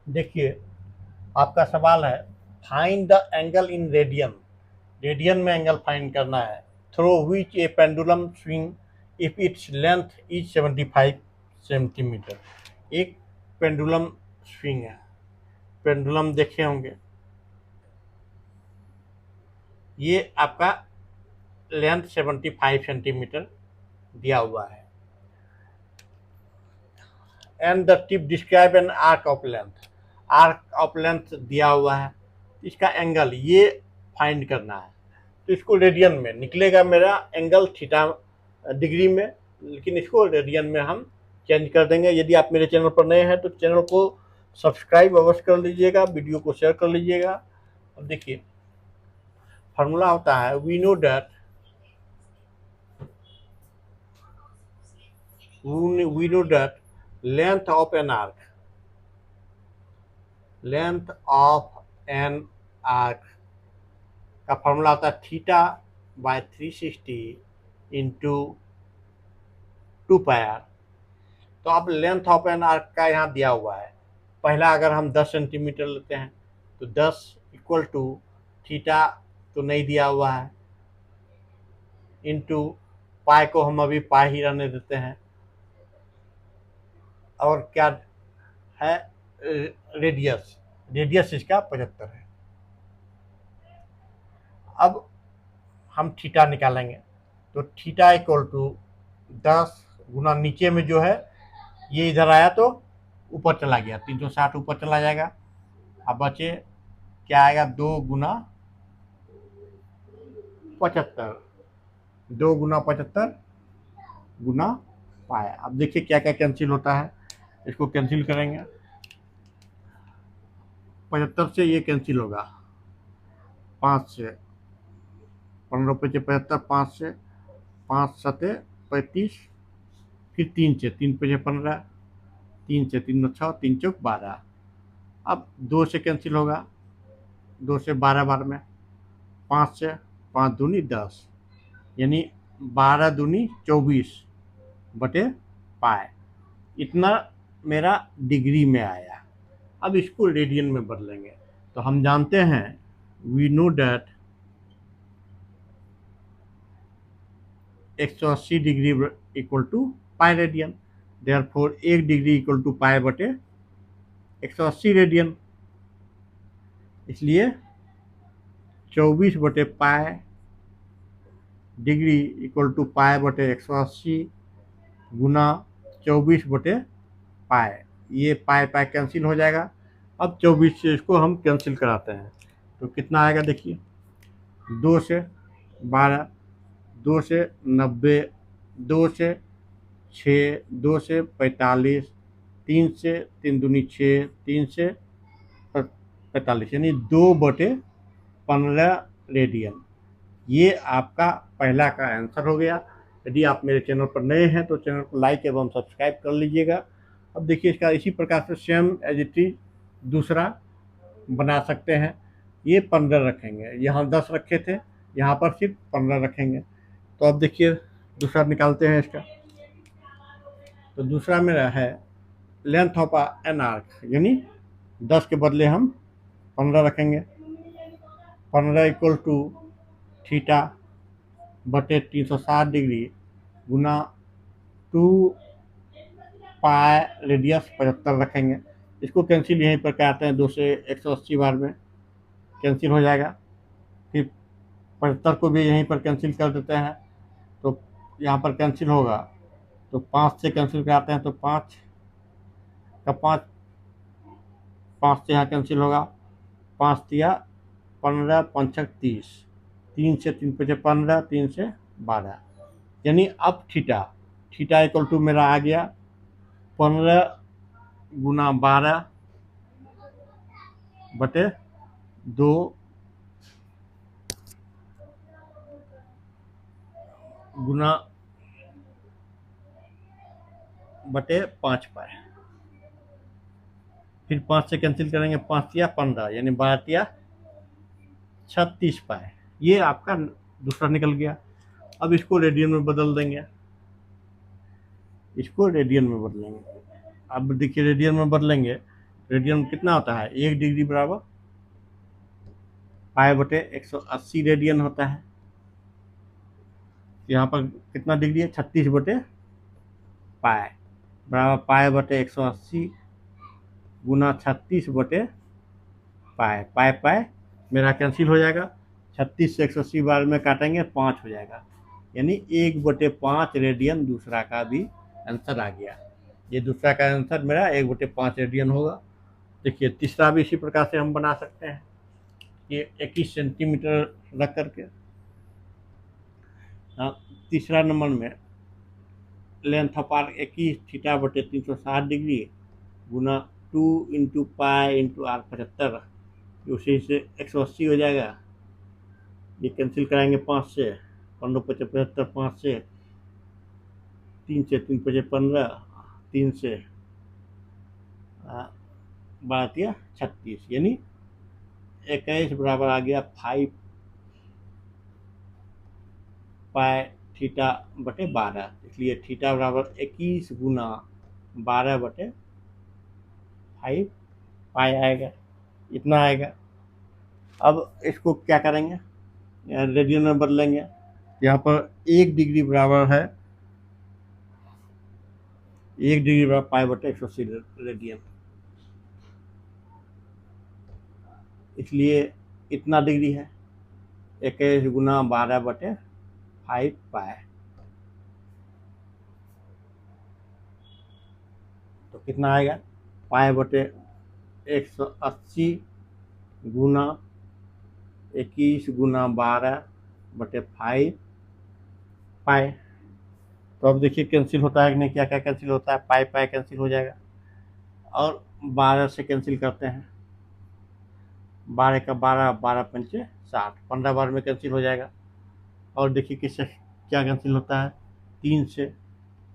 देखिए, आपका सवाल है find the angle in radian. Radian में एंगल फाइंड करना है। Through which A pendulum swing if its length is 75 centimetre. एक पेंडुलम स्विंग है। पेंडुलम देखे होंगे, ये आपका लेंथ 75 सेंटीमीटर दिया हुआ है। And the tip describe an arc of length. Arc of length दिया हुआ है, इसका एंगल ये फाइंड करना है। तो इसको रेडियन में निकलेगा मेरा एंगल थीटा डिग्री में, लेकिन इसको रेडियन में हम चेंज कर देंगे। यदि आप मेरे चैनल पर नए हैं तो चैनल को सब्सक्राइब अवश्य कर लीजिएगा, वीडियो को शेयर कर लीजिएगा। अब देखिए, फार्मूला होता है we know that length of an arc, length of an arc का फॉर्मूला होता है theta by 360 into 2 pi r. तो अब लेंथ ऑफ एन आर्क का यहाँ दिया हुआ है। पहला अगर हम 10 सेंटीमीटर लेते हैं तो 10 इक्वल टू थीटा तो नहीं दिया हुआ है, इंटू पाई को हम अभी पाई ही रहने देते हैं, और क्या है रेडियस। रेडियस इसका 75 है। अब हम थीटा निकालेंगे तो थीटा इक्वल टू 10 गुना नीचे में जो है ये इधर आया तो ऊपर चला गया, 360 ऊपर चला जाएगा। अब बचे क्या आएगा, 2 गुना 75, 2 गुना 75 गुना पाई। अब देखिए क्या क्या कैंसिल होता है, इसको कैंसिल करेंगे। 75 से ये कैंसिल होगा, 5 से 15 पचे 75, 5 से 5 सते 35, फिर 3 से 3 पचे 15, 3 से 3 6, 3 चौक 12। अब 2 से कैंसिल होगा, 2 से 12 बार में, 5 से 5 दूनी 10, यानी 12 दूनी 24 बटे पाई। इतना मेरा डिग्री में आया। अब इसको रेडियन में बदलेंगे तो हम जानते हैं we know that 180 degree equal to pi radian. Therefore 1 degree equal to pi बटे 180 रेडियन। इसलिए 24 बटे pi degree equal to pi बटे 180 गुना 24 बटे पाई। ये पाई पाई कैंसिल हो जाएगा। अब 24 से इसको हम कैंसिल कराते हैं तो कितना आएगा, देखिए 2 से 12, 2 से 90, 2 से 6, 2 से 45, 3 से 3 दूनी 6, 3 से 45, यानी 2 बटे 15 रेडियन। ये आपका पहला का आंसर हो गया। यदि आप मेरे चैनल पर नए हैं तो चैनल को लाइक एवं सब्सक्राइब कर लीजिएगा। अब देखिए, इसका इसी प्रकार से सेम एज इट इज दूसरा बना सकते हैं। ये 15 रखेंगे, यहाँ 10 रखे थे, यहाँ पर सिर्फ 15 रखेंगे। तो अब देखिए दूसरा निकालते हैं इसका। तो दूसरा मेरा है लेंथ ऑफ एन आर्क, यानी 10 के बदले हम 15 रखेंगे। 15 इक्वल टू थीटा बटे 360 डिग्री गुना 2 पाई रेडियस 75 रखेंगे। इसको कैंसिल यहीं पर कराते हैं, 2 से 180 बार में कैंसिल हो जाएगा। फिर 75 को भी यहीं पर कैंसिल कर देते हैं तो यहाँ पर कैंसिल होगा। तो 5 से कैंसिल कराते हैं तो 5 का 5, 5 से यहाँ कैंसिल होगा, 5 दिया 15, 5 30, 3 से 3 पचे 15, 3 से 12, यानी अब थीटा थीटा इक्वल टू मेरा आ गया 15 गुना 12 बटे 2 गुना बटे 5 पाई। फिर 5 से कैंसिल करेंगे, 5 या 15, यानी 12 या 36 पाई। ये आपका दूसरा निकल गया। अब इसको रेडियन में बदल देंगे, इसको रेडियन में बदलेंगे। अब देखिए रेडियन में बदलेंगे रेडियन कितना होता है, 1 डिग्री बराबर पाई बटे 180 रेडियन होता है। यहाँ पर कितना डिग्री है, 36 बटे पाई बराबर पाई बटे 180 गुना 36 बटे पाई। पाई पाई मेरा कैंसिल हो जाएगा, 36 से 180 बार में काटेंगे 5 हो जाएगा, यानी 1/5 रेडियन दूसरा का भी आंसर आ गया। ये दूसरा का आंसर मेरा 1/5 रेडियन होगा। देखिए तीसरा भी इसी प्रकार से हम बना सकते हैं, ये 21 सेंटीमीटर रख करके। हाँ, तीसरा नंबर में लेंथ ऑफ आर्क 21 थीटा बटे 360 डिग्री गुना 2 इंटू पाई इंटू आर 75, उसी से 180 हो जाएगा। ये कैंसिल कराएंगे 5 से, 15 पचे 75, 5 से 3 से 3 पचे 15, 3 से 12 36, यानी 21 बराबर आ गया 5 पाई थीटा बटे 12। इसलिए थीटा बराबर 21 गुना 12 बटे 5 पाई आएगा, इतना आएगा। अब इसको क्या करेंगे, रेडियन में बदलेंगे। यहाँ पर 1 डिग्री बराबर है 1 डिग्री बराबर पाई बटे 180 रेडियन, इसलिए इतना डिग्री है 21 गुना 12 बटे 5 पाई। तो कितना आएगा, पाई बटे 180 गुना 21 गुना 12 बटे 5 पाई। तो अब देखिए कैंसिल होता है कि नहीं, क्या क्या कैंसिल होता है, पाई पाई कैंसिल हो जाएगा और 12 से कैंसिल करते हैं, 12 का 12, 12 पंचे 60, 15 बार में कैंसिल हो जाएगा। और देखिए किससे क्या कैंसिल होता है, 3 से,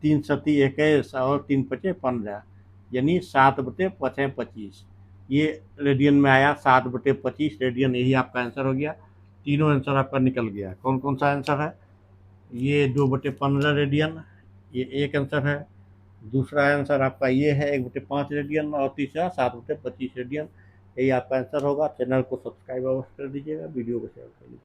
3 सती 21 और 3 पचे 15, यानी 7 बटे 5 25। ये रेडियन में आया 7 बटे 25 रेडियन, यही आपका आंसर हो गया। तीनों आंसर आपका निकल गया। कौन कौन सा आंसर है, ये 2 बटे 15 रेडियन, ये एक आंसर है। दूसरा आंसर आपका ये है 1/5 रेडियन, और तीसरा 7 बटे 25 रेडियन। यही आपका आंसर होगा। चैनल को सब्सक्राइब अवश्य कर दीजिएगा, वीडियो को शेयर कर लीजिए।